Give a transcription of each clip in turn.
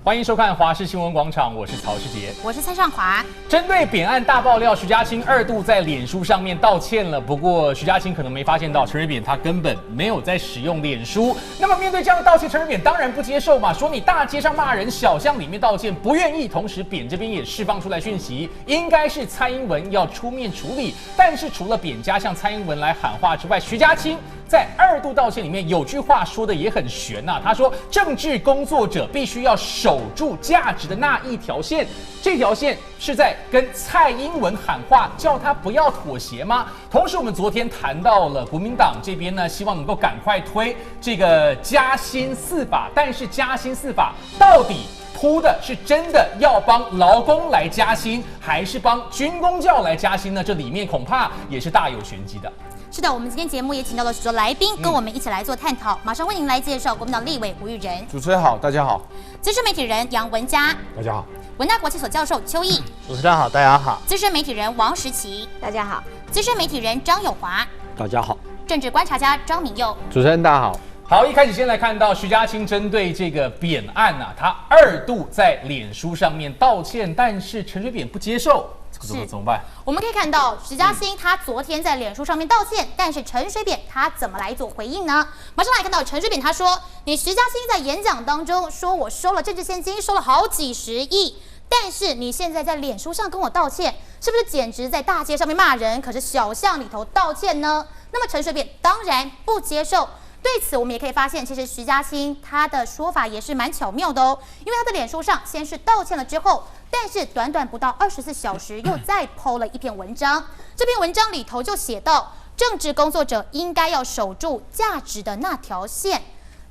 欢迎收看华视新闻广场，我是曹世杰，我是蔡尚华。针对扁案大爆料，徐嘉清2度在脸书上面道歉了。不过徐嘉清可能没发现到，陈水扁他根本没有在使用脸书。那么面对这样的道歉，陈水扁当然不接受嘛，说你大街上骂人，小巷里面道歉不愿意。同时扁这边也释放出来讯息，应该是蔡英文要出面处理。但是除了扁家向蔡英文来喊话之外，徐嘉清在2度道歉里面有句话说的也很悬呐，他说政治工作者必须要守住价值的那一条线，这条线是在跟蔡英文喊话，叫他不要妥协吗？同时我们昨天谈到了国民党这边呢，希望能够赶快推这个加薪4法，但是加薪4法到底铺的是真的要帮劳工来加薪，还是帮军公教来加薪呢？这里面恐怕也是大有玄机的。是的，我们今天节目也请到了许多来宾，跟我们一起来做探讨。马上为您来介绍国民党立委吴育仁，主持人好，大家好；资深媒体人杨文嘉，大家好；文大国际所教授邱毅，主持人好，大家好；资深媒体人王时齐，大家好；资深媒体人张友华，大家好；政治观察家张明佑，主持人大家好。好，一开始先来看到徐嘉清针对这个扁案啊，他2度在脸书上面道歉，但是陈水扁不接受。怎么办？我们可以看到徐嘉清他昨天在脸书上面道歉，但是陈水扁他怎么来做回应呢？马上来看到陈水扁他说：“你徐嘉清在演讲当中说我收了政治现金，收了好几十亿，但是你现在在脸书上跟我道歉，是不是简直在大街上面骂人？可是小巷里头道歉呢？”那么陈水扁当然不接受。对此，我们也可以发现，其实徐嘉清他的说法也是蛮巧妙的哦，因为他的脸书上先是道歉了之后，但是短短不到24小时，又再 po 了一篇文章。这篇文章里头就写到，政治工作者应该要守住价值的那条线。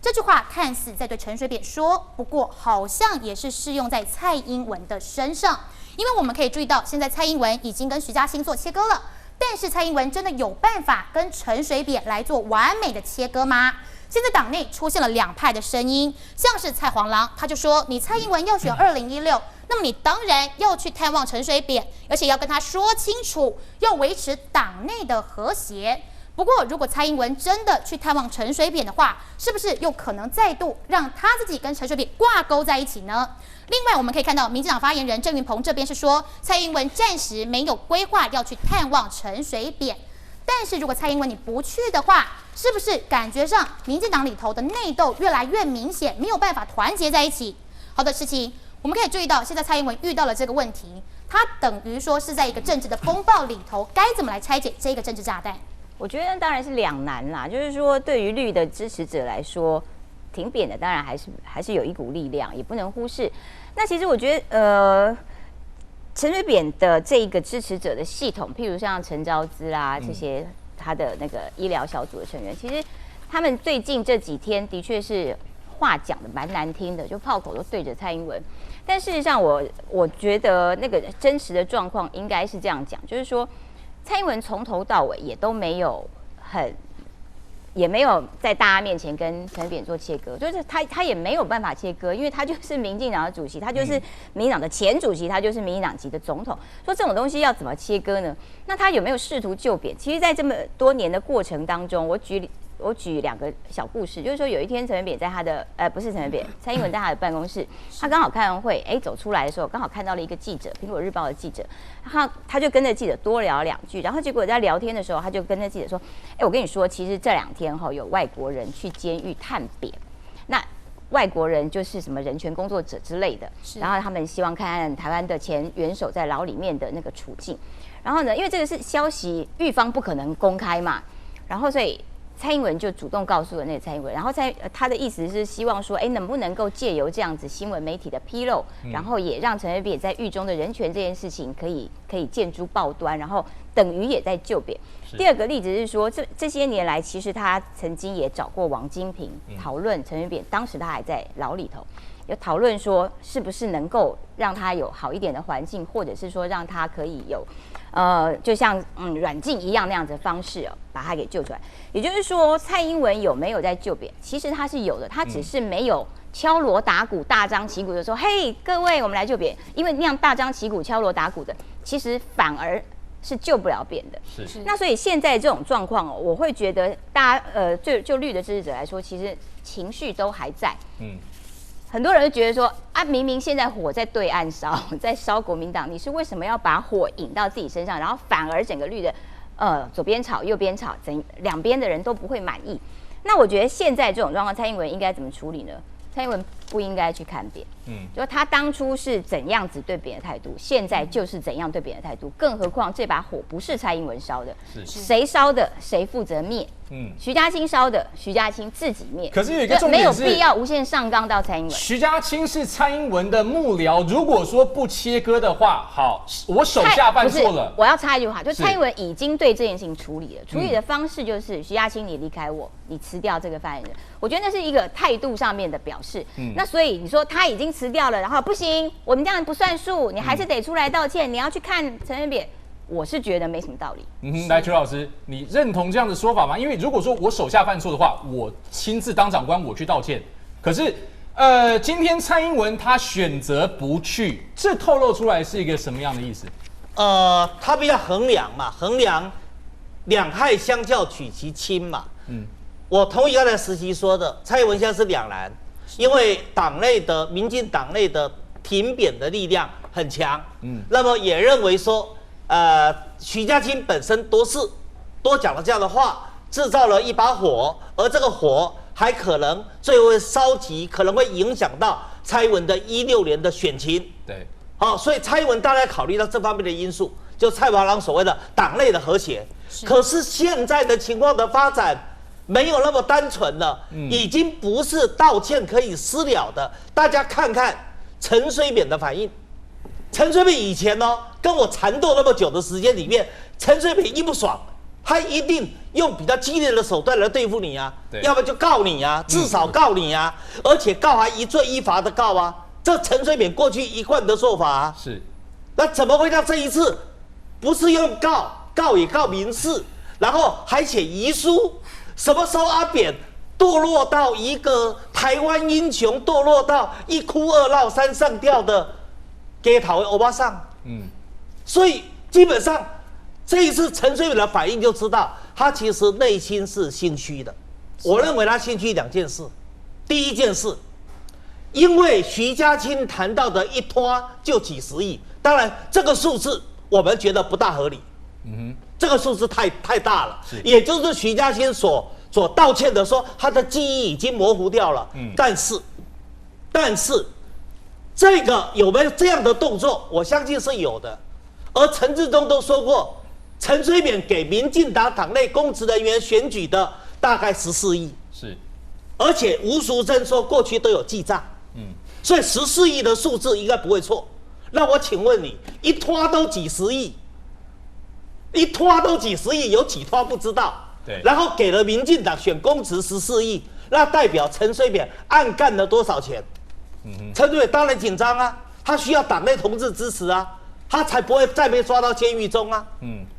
这句话看似在对陈水扁说，不过好像也是适用在蔡英文的身上，因为我们可以注意到，现在蔡英文已经跟徐嘉清做切割了。但是蔡英文真的有办法跟陈水扁来做完美的切割吗？现在党内出现了2派的声音，像是蔡黄郎，他就说你蔡英文要选2016，那么你当然要去探望陈水扁，而且要跟他说清楚，要维持党内的和谐。不过，如果蔡英文真的去探望陈水扁的话，是不是又可能再度让他自己跟陈水扁挂钩在一起呢？另外，我们可以看到，民进党发言人郑运鹏这边是说，蔡英文暂时没有规划要去探望陈水扁。但是如果蔡英文你不去的话，是不是感觉上民进党里头的内斗越来越明显，没有办法团结在一起？好的事情，我们可以注意到，现在蔡英文遇到了这个问题，他等于说是在一个政治的风暴里头，该怎么来拆解这个政治炸弹？我觉得当然是两难啦，就是说对于绿的支持者来说，挺扁的当然还是有一股力量，也不能忽视。那其实我觉得陈水扁的这一个支持者的系统，譬如像陈昭姿啦这些他的那个医疗小组的成员，其实他们最近这几天的确是话讲的蛮难听的，就炮口都对着蔡英文。但事实上我觉得那个真实的状况应该是这样讲，就是说蔡英文从头到尾也都没有也没有在大家面前跟陈水扁做切割，就是他也没有办法切割，因为他就是民进党的主席，他就是民进党的前主席，他就是民进党籍的总统。说这种东西要怎么切割呢？那他有没有试图救扁？其实，在这么多年的过程当中，我举2个小故事，就是说有一天陈水扁在他的不是陈水扁，蔡英文在他的办公室，他刚好开完会，走出来的时候刚好看到了一个记者，苹果日报的记者，他就跟着记者多聊2句，然后结果在聊天的时候，他就跟着记者说，我跟你说，其实这2天有外国人去监狱探扁，那外国人就是什么人权工作者之类的，然后他们希望看看台湾的前元首在牢里面的那个处境，然后呢，因为这个是消息，狱方不可能公开嘛，然后所以蔡英文就主动告诉了那个蔡英文，然后他的意思是希望说，能不能够借由这样子新闻媒体的披露，然后也让陈水扁在狱中的人权这件事情可以见诸报端，然后等于也在救扁。第2个例子是说，这些年来，其实他曾经也找过王金平讨论陈水扁，当时他还在牢里头，有讨论说是不是能够让他有好一点的环境，或者是说让他可以有就像软禁一样那样子的方式把他给救出来。也就是说，蔡英文有没有在救扁？其实他是有的，他只是没有敲锣打鼓、大张旗鼓的说：“嘿，各位，我们来救扁。”因为那样大张旗鼓、敲锣打鼓的，其实反而是救不了扁的。是。那所以现在这种状况我会觉得大家就绿的支持者来说，其实情绪都还在。很多人就觉得说啊，明明现在火在对岸烧，在烧国民党，你是为什么要把火引到自己身上，然后反而整个绿的，左边吵右边吵，两边的人都不会满意。那我觉得现在这种状况，蔡英文应该怎么处理呢？蔡英文不应该去看扁，就他当初是怎样子对别人的态度，现在就是怎样对别人的态度。更何况这把火不是蔡英文烧的，谁烧的谁负责灭。徐嘉清烧的，徐嘉清自己灭。可是有一个重点是，没有必要无限上纲到蔡英文。徐嘉清是蔡英文的幕僚，如果说不切割的话，好，我手下犯错了。我要插一句话，就蔡英文已经对这件事情处理了，处理的方式就是徐嘉清你离开我，你辞掉这个发言人。我觉得那是一个态度上面的表示。那所以你说他已经辞掉了，然后不行，我们这样不算数，你还是得出来道歉，你要去看陈水扁。我是觉得没什么道理。来，邱老师，你认同这样的说法吗？因为如果说我手下犯错的话，我亲自当长官，我去道歉。可是，今天蔡英文他选择不去，这透露出来是一个什么样的意思？他比较衡量嘛，衡量两害相较取其轻嘛。我同意刚才时期说的，蔡英文现在是两难，因为民进党内的挺扁的力量很强。那么也认为说。徐嘉清本身多讲了这样的话，制造了一把火，而这个火还可能最后会烧急，可能会影响到蔡英文的16年的选情。对，好，所以蔡英文当然考虑到这方面的因素，就蔡华郎所谓的党内的和谐。可是现在的情况的发展没有那么单纯了，已经不是道歉可以私了的。大家看看陈水扁的反应。陈水扁以前跟我缠斗那么久的时间里面，陈水扁一不爽，他一定用比较激烈的手段来对付你啊，要不就告你啊，至少告你啊，而且告还一罪一罚的告啊，这陈水扁过去一贯的做法啊。是，那怎么会让这一次不是用告也告民事，然后还写遗书？什么时候阿扁堕落到一个台湾英雄，堕落到一哭二闹三上吊的？街头的欧巴桑，所以基本上这一次陈水扁的反应就知道，他其实内心是心虚的。我认为他心虚两件事，第一件事，因为徐嘉清谈到的一拖就几十亿，当然这个数字我们觉得不大合理，这个数字太大了，也就是徐嘉清所道歉的说他的记忆已经模糊掉了，但是。这个有没有这样的动作？我相信是有的。而陈致中都说过，陈水扁给民进党党内公职人员选举的大概14亿，是，而且吴淑珍说过去都有记账，所以14亿的数字应该不会错。那我请问你，一拖都几十亿，有几拖不知道？对，然后给了民进党选公职14亿，那代表陈水扁暗干了多少钱？陈水扁当然紧张啊，他需要党内同志支持啊，他才不会再被抓到监狱中啊。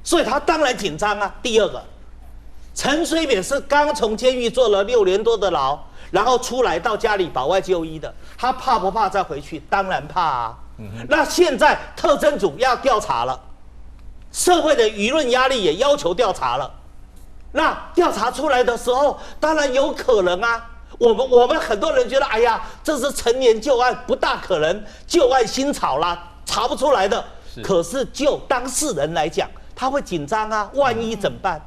所以他当然紧张啊。第二个，陈水扁是刚从监狱坐了6年多的牢，然后出来到家里保外就医的，他怕不怕再回去？当然怕啊。那现在特侦组要调查了，社会的舆论压力也要求调查了。那调查出来的时候，当然有可能啊。我们很多人觉得，哎呀，这是陈年旧案，不大可能旧案新炒啦，查不出来的。可是就当事人来讲，他会紧张啊，万一怎么办？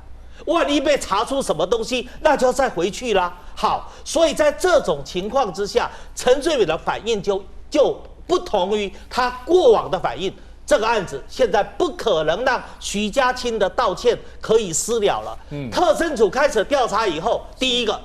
万一被查出什么东西，那就再回去啦。好，所以在这种情况之下，陈水扁的反应就不同于他过往的反应。这个案子现在不可能让徐嘉清的道歉可以私了了。特侦组开始调查以后，第一个。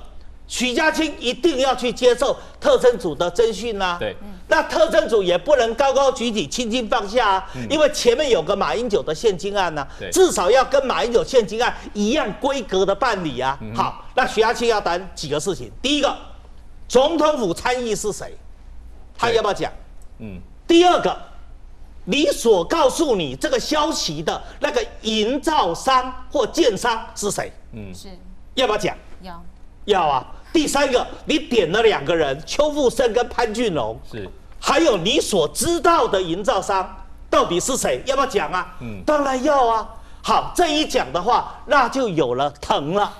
徐嘉清一定要去接受特侦组的侦讯呐，对，那特侦组也不能高高举起、轻轻放下啊，因为前面有个马英九的现金案呐，至少要跟马英九现金案一样规格的办理啊。好，那徐嘉清要谈几个事情，第一个，总统府参议是谁，他要不要讲？第二个，你所告诉你这个消息的那个营造商或建商是谁？是，要不要讲？要啊。第三个，你点了2个人，邱富生跟潘俊龙，是，还有你所知道的营造商到底是谁？要不要讲啊？当然要啊。好，这一讲的话，那就有了藤了，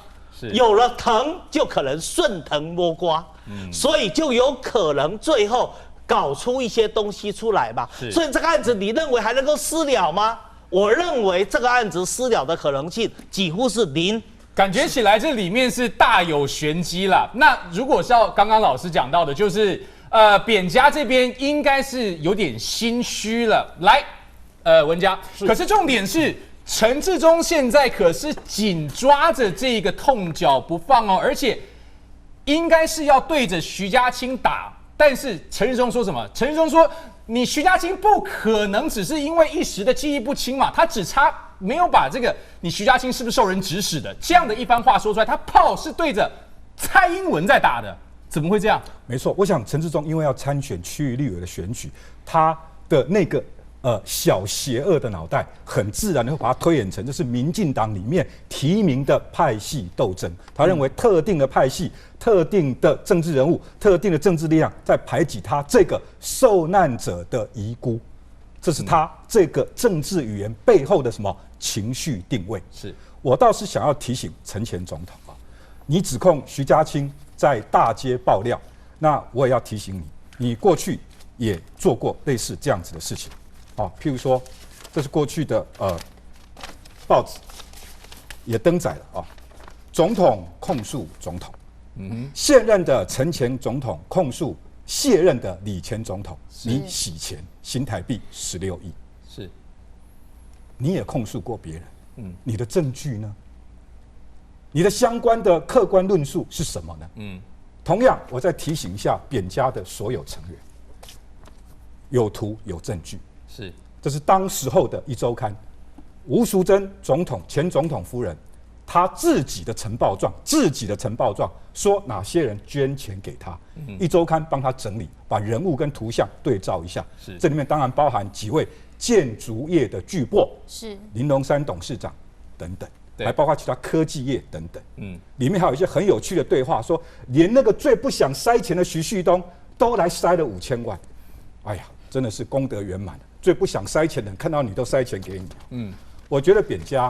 有了藤就可能顺藤摸瓜。所以就有可能最后搞出一些东西出来嘛。所以这个案子你认为还能够私了吗？我认为这个案子私了的可能性几乎是零。感觉起来这里面是大有玄机啦。那如果是要刚刚老师讲到的，就是扁家这边应该是有点心虚了。来，文家，可是重点是陈致中现在可是紧抓着这个痛脚不放哦，而且应该是要对着徐家清打。但是陈致中说什么？陈致中说，你徐家清不可能只是因为一时的记忆不清嘛，他只差没有把这个你徐家清是不是受人指使的这样的一番话说出来，他炮是对着蔡英文在打的，怎么会这样？没错，我想陈致中因为要参选区域立委的选举，他的那个小邪恶的脑袋，很自然的会把它推演成这是民进党里面提名的派系斗争。他认为特定的派系、特定的政治人物、特定的政治力量在排挤他这个受难者的遗孤，这是他这个政治语言背后的什么情绪定位？是我倒是想要提醒陈前总统啊，你指控徐家清在大街爆料，那我也要提醒你，你过去也做过类似这样子的事情。譬如说，这是过去的报纸也登载了啊，总统控诉总统，现任的陈前总统控诉卸任的李前总统，你洗钱新台币16亿，是，你也控诉过别人，你的证据呢？你的相关的客观论述是什么呢？同样，我再提醒一下扁家的所有成员，有图有证据。是，这是当时候的一周刊，吴淑珍前总统夫人，她自己的呈报状说哪些人捐钱给她，一周刊帮她整理，把人物跟图像对照一下。是，这里面当然包含几位建筑业的巨擘，是林龙山董事长等等，还包括其他科技业等等。里面还有一些很有趣的对话，说连那个最不想塞钱的徐旭东都来塞了5000万，哎呀，真的是功德圆满。最不想塞钱的人看到你都塞钱给你。我觉得扁家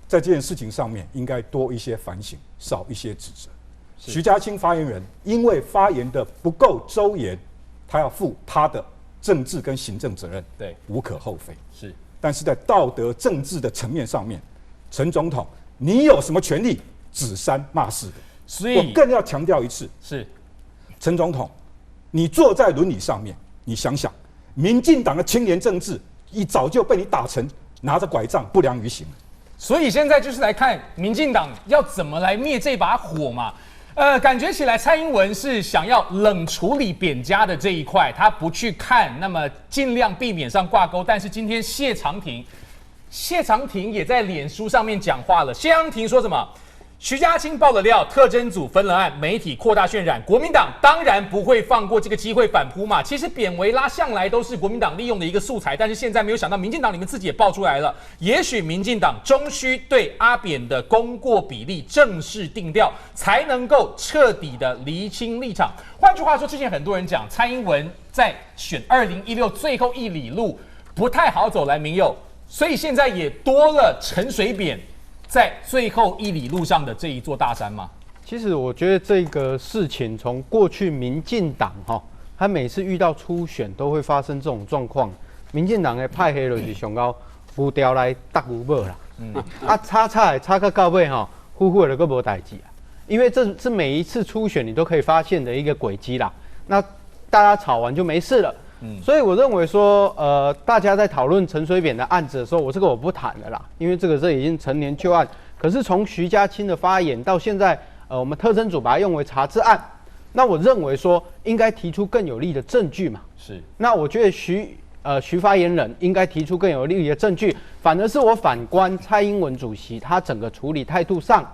在这件事情上面应该多一些反省，少一些指责。徐家清发言人因为发言的不够周延，他要负他的政治跟行政责任，对，无可厚非。是，但是在道德政治的层面上面，陈总统，你有什么权利指三骂四的？所以我更要强调一次，是陈总统，你坐在轮椅上面，你想想。民进党的青年政治，早就被你打成拿着拐杖不良于行了。所以现在就是来看民进党要怎么来灭这把火嘛。感觉起来蔡英文是想要冷处理扁家的这一块，他不去看，那么尽量避免上挂钩。但是今天谢长廷也在脸书上面讲话了。谢长廷说什么？徐家清爆了料，特侦组分了案，媒体扩大渲染，国民党当然不会放过这个机会反扑嘛。其实扁维拉向来都是国民党利用的一个素材，但是现在没有想到民进党你们自己也爆出来了。也许民进党终需对阿扁的功过比例正式定调，才能够彻底的厘清立场。换句话说，之前很多人讲蔡英文在选2016最后一里路不太好走，来民友，所以现在也多了陈水扁在最后一里路上的这一座大山吗？其实我觉得这个事情从过去民进党他每次遇到初选都会发生这种状况。民进党的派系就是上高浮调来搭牛尾啦，插到到尾呼呼的都无代志啊。因为这是每一次初选你都可以发现的一个轨迹啦。那大家吵完就没事了。所以我认为说，大家在讨论陈水扁的案子的时候，我不谈了啦，因为这已经成年旧案。可是从徐家清的发言到现在，我们特侦组把它用为查制案，那我认为说应该提出更有力的证据嘛。是。那我觉得徐发言人应该提出更有力的证据，反而是我反观蔡英文主席他整个处理态度上，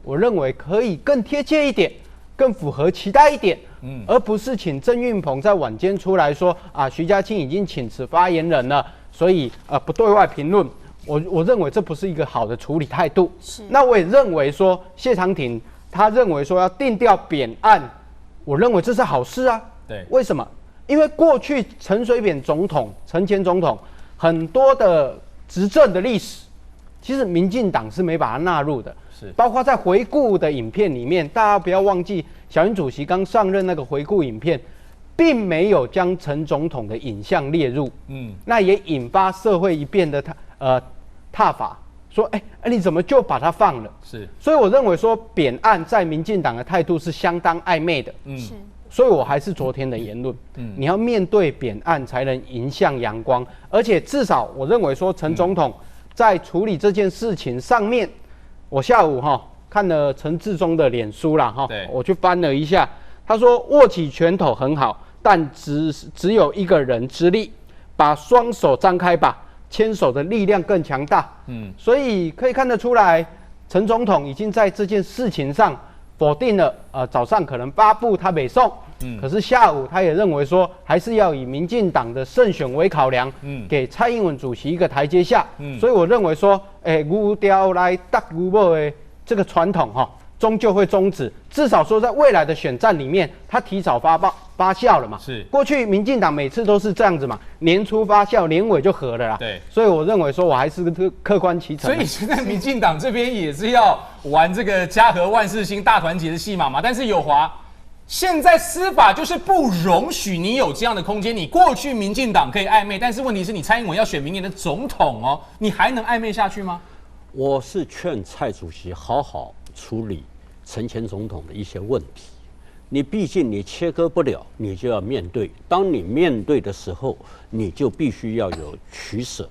我认为可以更贴切一点，更符合期待一点。而不是请郑运鹏在晚间出来说徐家清已经请辞发言人了，所以不对外评论。我认为这不是一个好的处理态度。是。那我也认为说谢长廷他认为说要定调扁案，我认为这是好事啊。对。为什么？因为过去陈水扁总统、陈前总统很多的执政的历史，其实民进党是没把它纳入的。是包括在回顾的影片里面，大家不要忘记，小英主席刚上任那个回顾影片，并没有将陈总统的影像列入，那也引发社会一遍的挞伐，说，你怎么就把它放了？是，所以我认为说扁案在民进党的态度是相当暧昧的，是。所以我还是昨天的言论，你要面对扁案才能迎向阳光，而且至少我认为说陈总统在处理这件事情上面，我下午看了陈致中的脸书啦我去翻了一下，他说握起拳头很好，但只有一个人之力，把双手张开吧，牵手的力量更强大。所以可以看得出来，陈总统已经在这件事情上否定了，早上可能发布他北送，可是下午他也认为说，还是要以民进党的胜选为考量，给蔡英文主席一个台阶下。所以我认为说，牛雕来搭牛母的这个传统终究会终止，至少说在未来的选战里面，它提早发酵了嘛。是，过去民进党每次都是这样子嘛，年初发酵，年尾就和了啦。对，所以我认为说我还是客观其成。所以现在民进党这边也是要玩这个家和万事兴、大团结的戏码嘛。但是友华，现在司法就是不容许你有这样的空间。你过去民进党可以暧昧，但是问题是你蔡英文要选明年的总统哦，你还能暧昧下去吗？我是劝蔡主席好好处理陈前总统的一些问题。你毕竟你切割不了，你就要面对。当你面对的时候，你就必须要有取舍。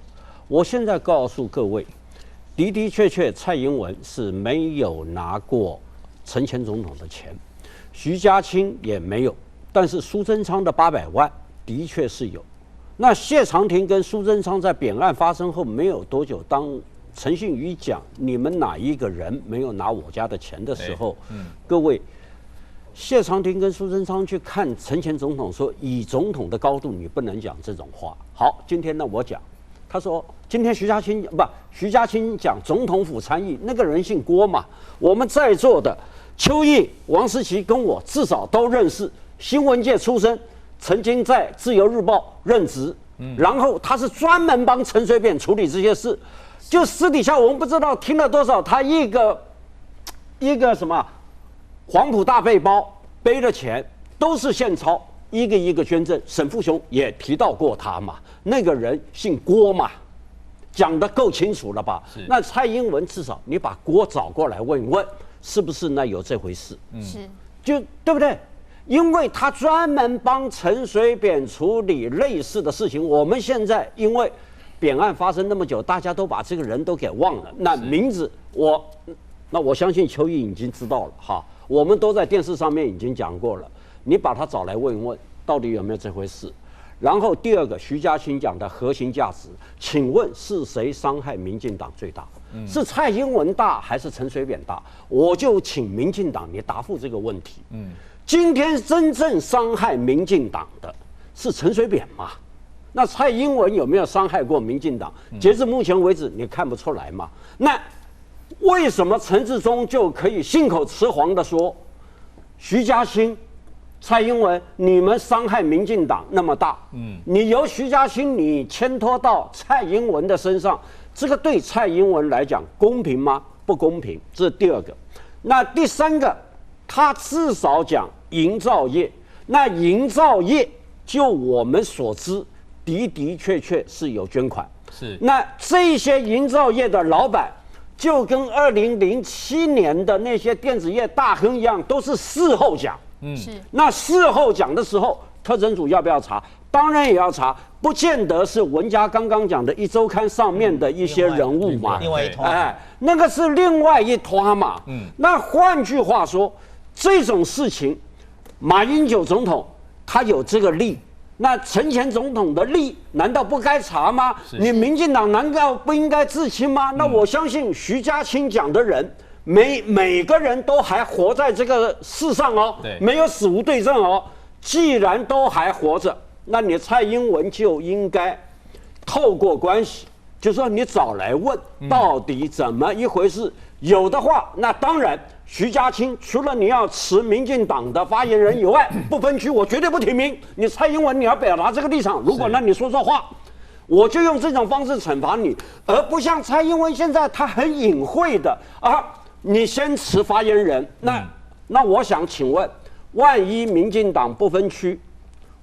我现在告诉各位，的的确确，蔡英文是没有拿过陈前总统的钱，徐家清也没有，但是苏贞昌的800万的确是有。那谢长廷跟苏贞昌在扁案发生后没有多久，当陈信宇讲你们哪一个人没有拿我家的钱的时候，各位，谢长廷跟苏贞昌去看陈前总统说，以总统的高度你不能讲这种话。好，今天呢我讲，他说今天徐家清讲总统府参议，那个人姓郭嘛，我们在座的邱毅、王思琪跟我至少都认识，新闻界出身，曾经在自由日报任职，然后他是专门帮陈水扁处理这些事。就私底下我们不知道听了多少，他一个什么黄埔大背包背的钱都是现钞，一个一个捐赠。沈富雄也提到过他嘛，那个人姓郭嘛，讲得够清楚了吧？那蔡英文至少你把郭找过来问一问，是不是那有这回事？是，就对不对？因为他专门帮陈水扁处理类似的事情，我们现在因为扁案发生那么久，大家都把这个人都给忘了。那名字我相信邱毅已经知道了哈，我们都在电视上面已经讲过了。你把他找来问一问，到底有没有这回事？然后第二个，徐家清讲的核心价值，请问是谁伤害民进党最大？是蔡英文大还是陈水扁大？我就请民进党你答复这个问题。今天真正伤害民进党的是陈水扁嘛？那蔡英文有没有伤害过民进党？截至目前为止，你看不出来嘛？那为什么陈致中就可以信口雌黄的说，徐家清、蔡英文你们伤害民进党那么大？你由徐家清你牵拖到蔡英文的身上，这个对蔡英文来讲公平吗？不公平，这是第二个。那第三个，他至少讲营造业，那营造业就我们所知。的确是有捐款，是那这些营造业的老板，就跟2007年的那些电子业大亨一样，都是事后讲。是那事后讲的时候，特侦组要不要查？当然也要查，不见得是文家刚刚讲的一周刊上面的一些人物嘛，另外一团，那个是另外一团嘛。那换句话说，这种事情，马英九总统他有这个力。那陈前总统的力难道不该查吗？你民进党难道不应该自清吗？那我相信徐家清讲的人，每个人都还活在这个世上哦，没有死无对证哦。既然都还活着，那你蔡英文就应该透过关系，就说你找来问到底怎么一回事。有的话，那当然。徐家清除了你要持民进党的发言人以外，不分区我绝对不提名。你蔡英文你要表达这个立场，如果让你说错话，我就用这种方式惩罚你，而不像蔡英文现在他很隐晦的你先辞发言人，那我想请问，万一民进党不分区，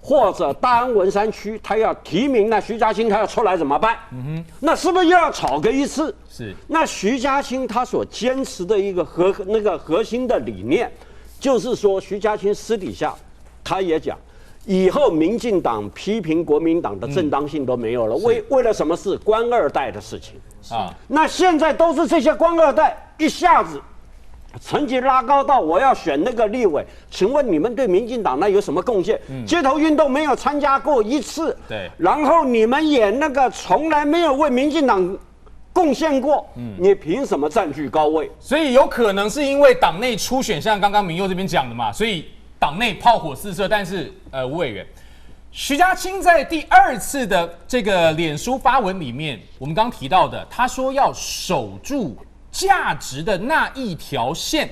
或者大安文山区他要提名那徐嘉欣他要出来怎么办？那是不是又要吵个一次？是。那徐嘉欣他所坚持的一个核心的理念，就是说徐嘉欣私底下他也讲。以后民进党批评国民党的正当性都没有了，为了什么事？官二代的事情啊。那现在都是这些官二代一下子层级拉高到我要选那个立委，请问你们对民进党那有什么贡献？街头运动没有参加过一次，对。然后你们也那个从来没有为民进党贡献过，你凭什么占据高位？所以有可能是因为党内初选，像刚刚明佑这边讲的嘛，所以。党内炮火四射，但是吴委员，徐嘉青在第2次的这个脸书发文里面，我们刚提到的，他说要守住价值的那一条线，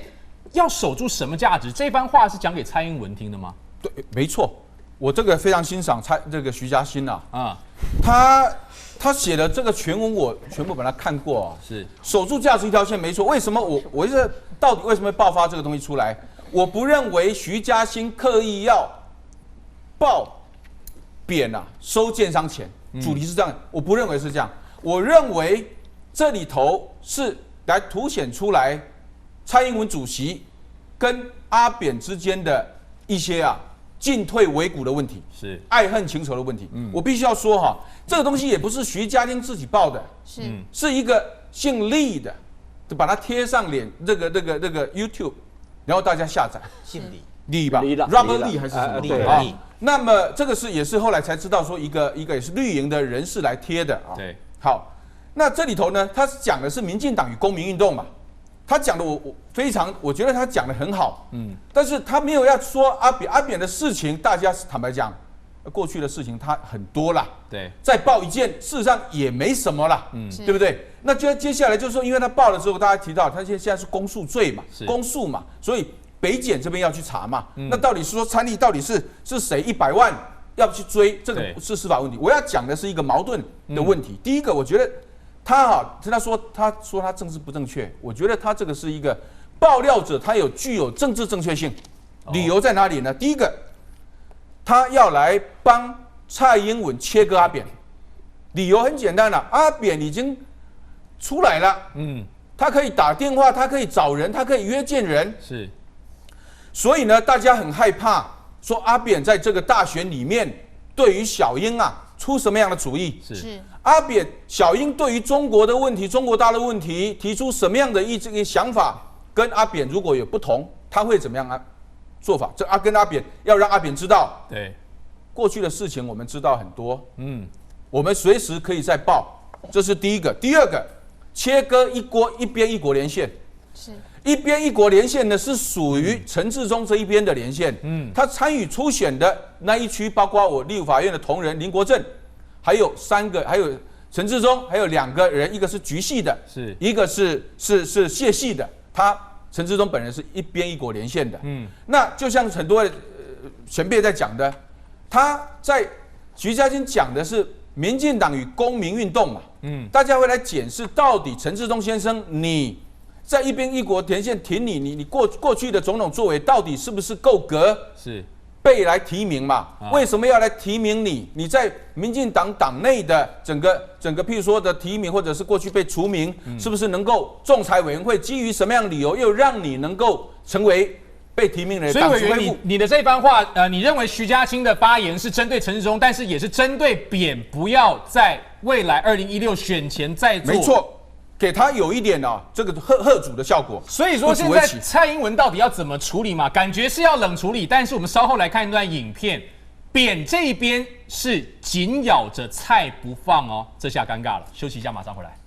要守住什么价值？这番话是讲给蔡英文听的吗？对，没错，我这个非常欣赏这个徐嘉欣啊，他写的这个全文我全部把它看过啊，是守住价值一条线，没错。为什么我这到底为什么会爆发这个东西出来？我不认为徐嘉欣刻意要爆贬收建商钱，主题是这样，我不认为是这样。我认为这里头是来凸显出来蔡英文主席跟阿扁之间的一些进退维谷的问题，是爱恨情仇的问题。我必须要说这个东西也不是徐嘉欣自己报的，是一个姓厉的，就把它贴上这个 YouTube。然后大家下载，姓李吧 ，Robert Lee 还是什么？对那么这个也是后来才知道说一个也是绿营的人士来贴的啊。对。好，那这里头呢，他讲的是民进党与公民运动嘛，他讲的我觉得他讲的很好，但是他没有要说阿扁的事情，大家坦白讲，过去的事情他很多啦，对，再报一件，事实上也没什么啦，对不对？那接下来就是说，因为他报了之后，大家提到他现在是公诉罪嘛，公诉嘛，所以北检这边要去查嘛，那到底是说参立到底是谁100万要去追，这个是司法问题。我要讲的是一个矛盾的问题。第一个，我觉得他说他政治不正确，我觉得他这个是一个爆料者，他具有政治正确性，理由在哪里呢？第一个，他要来帮蔡英文切割阿扁，理由很简单了，阿扁已经出来了，他可以打电话，他可以找人，他可以约见人，是，所以呢，大家很害怕说阿扁在这个大选里面对于小英出什么样的主意？是阿扁小英对于中国的问题、中国大陆问题提出什么样的这个想法，跟阿扁如果有不同，他会怎么样做法？这跟阿扁要让阿扁知道，对，过去的事情我们知道很多，我们随时可以再报，这是第一个。第二个，切割一边一国连线，是一边一国连线呢是属于陈致中这一边的连线，他参与初选的那一区，包括我立法院的同仁林国正，还有陈致中，还有2个人，一个是局系的，一个是谢系的，陈致中本人是一边一国连线的，那就像很多前辈在讲的，他在徐嘉欣讲的是民进党与公民运动嘛，大家会来检视到底陈致中先生你在一边一国连线挺你过去的种种作为到底是不是够格？是被来提名嘛？为什么要来提名你？你在民进党党内的整个，譬如说的提名，或者是过去被除名，是不是能够仲裁委员会基于什么样的理由，又让你能够成为被提名人？所以委员，你的这番话，你认为徐嘉青的发言是针对陈致中，但是也是针对扁，不要在未来2016选前再做。没错。给他有一点这个吓阻的效果。所以说现在蔡英文到底要怎么处理嘛？感觉是要冷处理，但是我们稍后来看一段影片，扁这一边是紧咬着蔡不放哦，这下尴尬了。休息一下，马上回来。